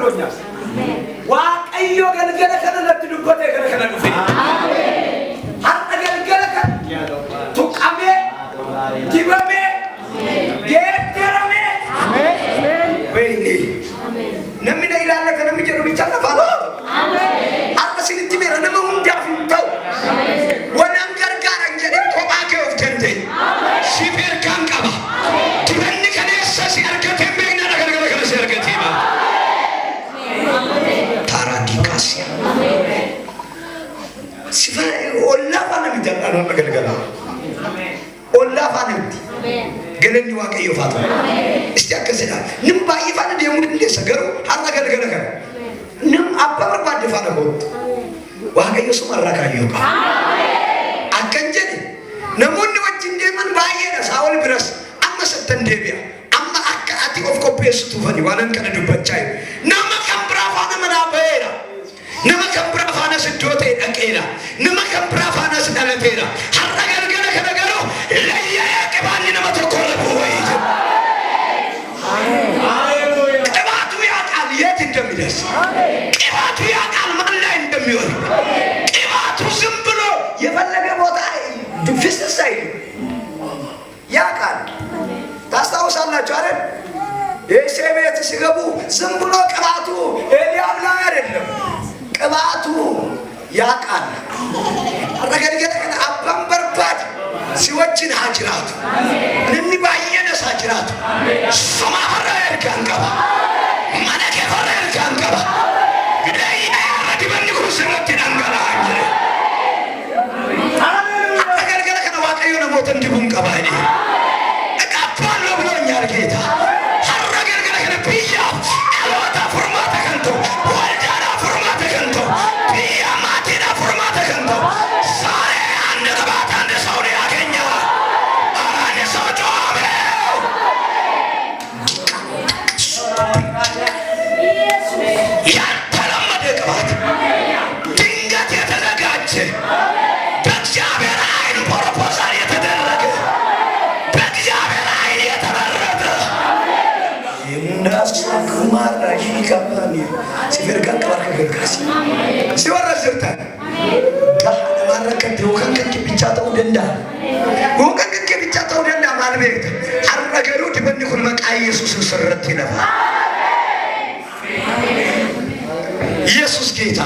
ብሎኛል። ዋቀዮ ገልገለ ከነለት ድቆቴ ገለከለ ነው አጣ ገልገለ ቱቃሜ ዲበሜ ጌተረሜ ወይኔ ነምን ይላል ከነም ጀሩ ይቻላል አሜን አጣ ሲልቲ ሜረ ነሙ እንዲያፍንተው ወለም ገርጋር እንጀሪ ቆባኬ ወፍተንቴ ሲፌር ካንቀባ ዲበኒ ከነሰ ሲርገቴ በይና ነገር ገለከለ ሲርገቴ ባ ታራዲካስ አሜን ሲፈራ ወላፋን የሚደርቃው ነገር ገለከለ ወላፋን አሜን ገለኒ ዋቀዮ ፋታ እስቲ አከሰዳ ንም ባይፋን ደሙ እንደሰገሩ አራ ገለገለ ንም አባበር ባደፋነ ወጥ ዋቀዮ ሱማራካዮ አሜን አከንጀኒ ነሙን ወጭ እንደምን ባየረ ሳውል ብረስ አመሰተን ደቢያ አማ አካቲ ኦፍ ኮፒስ ቱፈኒ ዋነን ከነዱበቻይ ነማ ከምብራፋነ መናበራ ነማ ከምብራፋነ ስዶቴ ደቄላ ነማ ከምብራፋነ ስዳለቴራ አራ ገለገለ ከነገሩ ለየ ቀባኒ ነማ ተቆረቡ ወይ አሜን ሃሌሉያ ቀባቱ ያቃል የት እንደሚደርስ አሜን ቀባቱ ያቃል ማን ላይ እንደሚወር ቀባቱ ዝም ብሎ የፈለገ ቦታ ድፍስሳይ ያቃል ታስታውሳላችሁ አይደል የሴቤት ሲገቡ ዝም ብሎ ቀባቱ ኤልያብ ላይ አይደለም ቅባቱ ያቃል አረጋግጠ አባንበርባት ሲወችን ሀጅራት ነኒ ባየነ ሳጅራት ሶማራ ያርጋንቀባ ማለከ ሆረ ያርጋንቀባ ግዳይ ያረዲበን ኩስረት ዳንገላ አንጀ አረጋግጠ ከዋቀዩ ነው ሞት እንዲሁም ቀባይ እቃፋሎ ብሎኛል ጌታ አረጋግጠ ከቢያ አሎታ ፎርማታ ከንቶ ወልዳና ፎርማታ ከንቶ ቢያ ማቲና ፎርማታ ከንቶ ሳሬ አንደ ቀባታ አንደ ሰው ያገኘው አራኔ ሰው ጆበ ያተለመደ ቅባት ድንገት የተዘጋጀ በእግዚአብሔር አይን ፕሮፖዛል የተደረገ በእግዚአብሔር አይን የተመረጠ የሙንዳስ ኩማራጂ ካባኒ ሲፈርካን ቀባርከ ገርካሲ ሲወረዝርታ ጋር ማረከት ወከንከ ቢቻተው ደንዳ ወከንከ ቢቻተው ደንዳ ማልቤት አረገሩ ድበንኩን መቃ ኢየሱስ ስረት ይነፋ ኢየሱስ ጌታ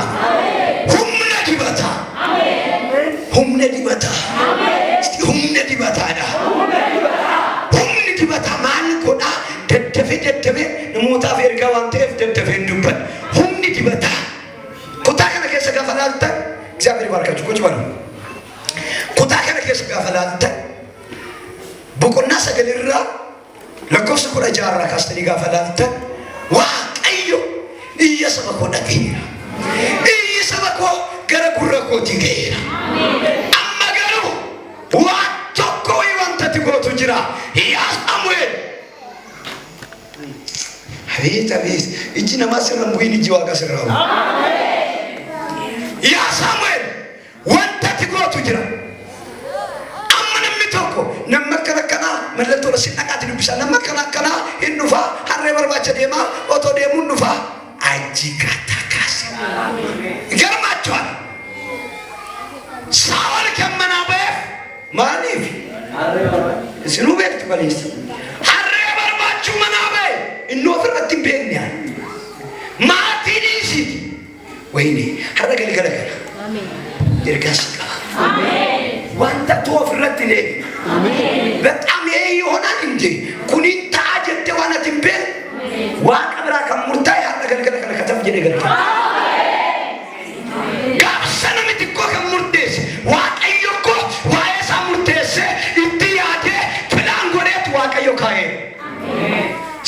ሁምነ ዲበታ አሜን ሁምነ ዲበታ አሜን እስቲ ሁምነ ዲበታ ዳ ሁምነ ዲበታ ማን ቆዳ ደደፈ ነሞታ ፈርጋ ዋንተፍ ደደፈ እንዱበት ሁምነ ዲበታ ኮታ ከነከ ሰጋፈላልተ እግዚአብሔር ይባርካችሁ ቁጭ በሉ ኮታ ከነከ ሰጋፈላልተ በቆና ሰገለራ ለኮስ ኮራ ጃራ ካስተኒ ጋፈላልተ ዋቀዮ ኢየሰበኮ ደቂራ ኢየሰበኮ ገረጉረኮ ዲገራ አማገሩ ዋቶኮ ይወንተት ጎቱ ጅራ ያ ሳሙኤል አቤት እጅ ነማሰረም ወይን እጅ ዋጋ ሰራው ያ ሳሙኤል ወንተት ጎቱ ጅራ አምንም ምትኮ ነመከለከና መለቶ ለሲናቃት ንብሳ ነመከለከና እንዱፋ አሬ በርባቸ ደማ ኦቶ ደሙ እንዱፋ አጂካታካስ ይገርማችኋል ሳውል ከመናበ ማኒፍ እስኑ ቤት በሊስ አሬ በርባችሁ መናበ እኖ ፍረት ቤንያ ማቲዲሲ ወይኔ አረገልገለ አሜን ይርጋስ አሜን ዋንተ ተወፍረት ነ አሜን በጣም ይሄ ይሆናል እንጂ ኩኒን ታጀተ ዋናት ቤ ዋቀብራ ከሙርታ ያረገልገለ ከተፍ ነገር ጋብሰነ ምትኮ ከሙርቴስ ዋቀዮኮ ዋየሳ ሙርቴስ እንዲያደ ፕላን ጎሬት ዋቀዮ ካዬ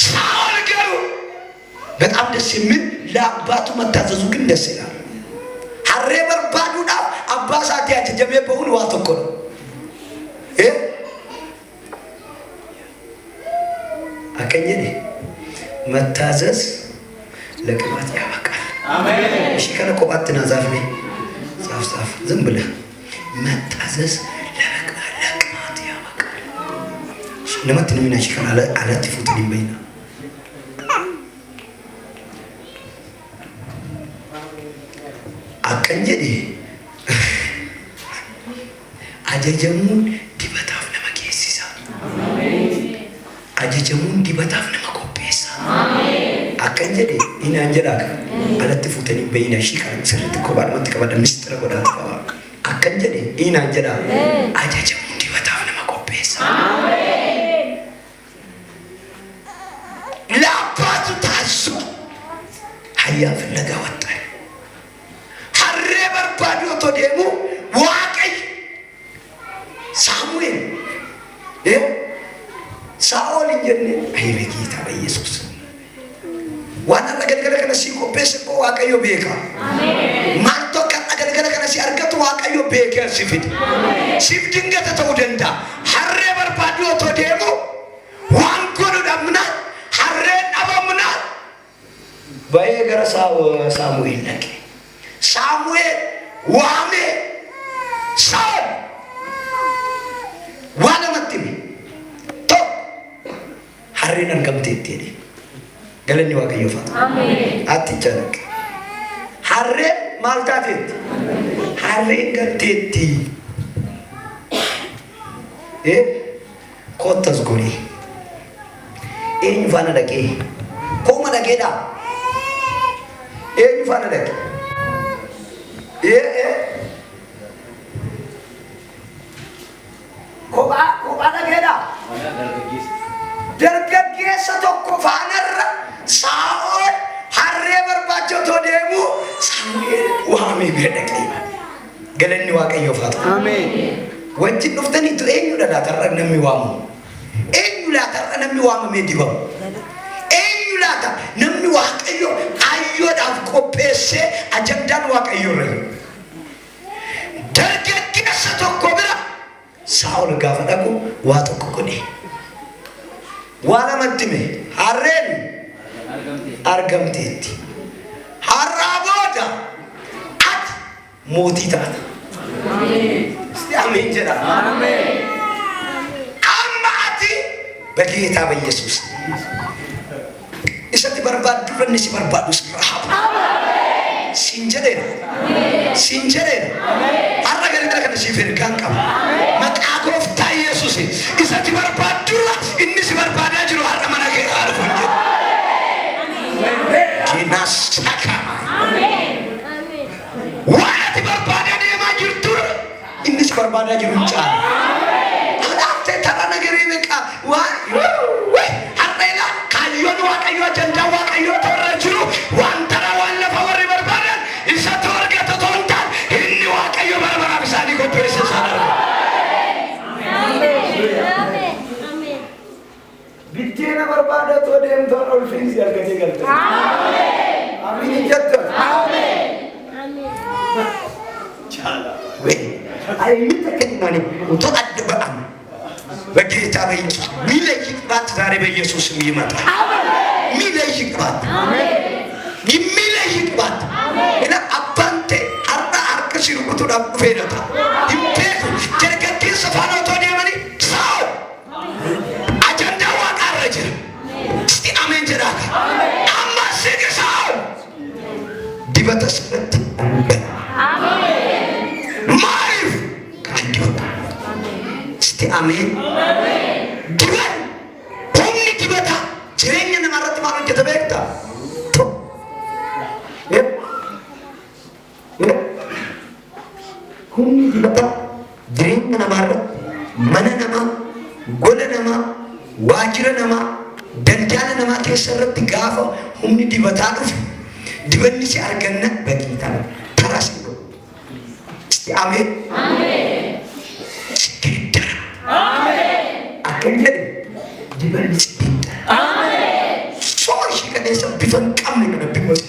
ሳውል ገሩ በጣም ደስ የሚል ለአባቱ መታዘዙ ግን ደስ ይላል ሐሬ በርባዱዳ አባሳት ያጀጀበ በሁሉ ዋተኮ ነው አከኘኔ መታዘዝ ለቅባት ያበቃል አሜን እሺ ከነቆባትና ዛፍኔ ዛፍ ዝም ብለህ መታዘዝ ለቅባት ያበቃል ለማትንም ናች ከናለ አለት ፉቱን ይበይና akkan jedhe ajajamuun dibataaf nama geessisa. Ajajamuun dibataaf nama qopheessa. Akkan jedhe inaan jedhaa alatti fuutanii bayyina ishii kan sirriitti kophaadhumatti qabadha mistira godhaatu qaba. Akkan jedhe inaan jedhaa ajajamuun dibataaf nama qopheessa. Laappaatu taasisu hayyaa filagaa waxxan harree barbaadu otoo deemu Waaqayyo Saamu'eel Saa'ol hin jenne ayyaana Geetaa Yesuus waan har'a galgala kana si qopheesse koo Waaqayyo beeka. Maaltu akka galgala kana si argatu Waaqayyo beekee si fide. Siif dingata ta'uu danda'a. Harree barbaadu otoo deemu waan godhu dhabnaan harreen dhabamnaan ba'ee gara Saamu'eel dhaqe. Saamu'eel waamee Saa'ol waan namatti hime tokko harreen argamteetti jedhe. Galanni Waaqayyoof haa ta'u. Atticha dhaqe. Harreen maal taateetti? Harreen galteetti. Kottas godhee eenyu faana dhaqee kooma dhaqeedhaa eenyu faana dhaqe kophaa dhaqeedhaa dargaggeessa tokko faanarra Saa'ol harree barbaacha otoo deemu Saamu'eel waamee bira dhaqee. Galanni Waaqayyoof haa ta'u. Wajjin dhuftaniitu eenyudha laatarra namni waamu? Eenyu laatarra namni waamamee dibamu? Eenyu laata namni Waaqayyo ayyoodhaaf qopheessee ajandaan Waaqayyo irra jiru? Dargaggeessa tokko bira Saa'ol gaafa dhaqu waa tokko godhe. Waa lamatti hime harreen argamteetti. Harraa booda ati mootii taata. Ameen jedha. Amma ati በጌታ በኢየሱስ isatti barbaaddu ranni si barbaadu sirraa sinjedheera har'a galgala kana siif ergaan qaba maqaa gooftaa Yesuus isatti barbaaddu inni si barbaadaa jiru har'a mana kee arfan jedhu kinaas saka waan ati barbaadaa deemaa jirtu inni si barbaadaa jiru hin caala alaabtee tara nagarii beekaa waan har'eela kaayyoon Waaqayyo ajandaa Waaqayyo toorra jiru waan tara waan lafa warri barbaadan isatti argata toontaan inni Waaqayyo bara baraaf isaanii qopheesse sana bitteena barbaadaa too deemtoon ulfiinsi argatee galte. Amiin jettu. Ayyaana kennani untuk adda ba'am በጌታ በኢየሱስ ሚለይ ቅባት ዛሬ በኢየሱስ ስም ይመጣ። ሚለይ ቅባት የሚለይ ቅባት እና አባንቴ አርዳ አርክሲሩ ቁጥራ ፈይዳታ ይምቴኩ ጀርገቲ ሰፋኖ ቶዲያመኒ ሳው አጀንዳ ዋቃረጀ እስቲ አሜን ጀራ አማስግ ሳው ዲበተስበት አሜን ማሪፍ ካንዲው እስቲ አሜን ዲበን ሁኒ ዲበታ ጀረኛ ነማረት ማለት ከተበክታ ሁኒ ዲበታ ጀረኛ ነማረት መነ ነማ ጎለ ነማ ዋጅረ ነማ ደንዳነ ነማ ከሰረት ጋፋ ሁኒ ዲበታ ዱፍ ዲበኒ ሲያርገነ በጌታ ተራስ ነው እስቲ አሜን አሜን Akhirnya dibanding amin. Soalnya kan desa bifan kami kena bimos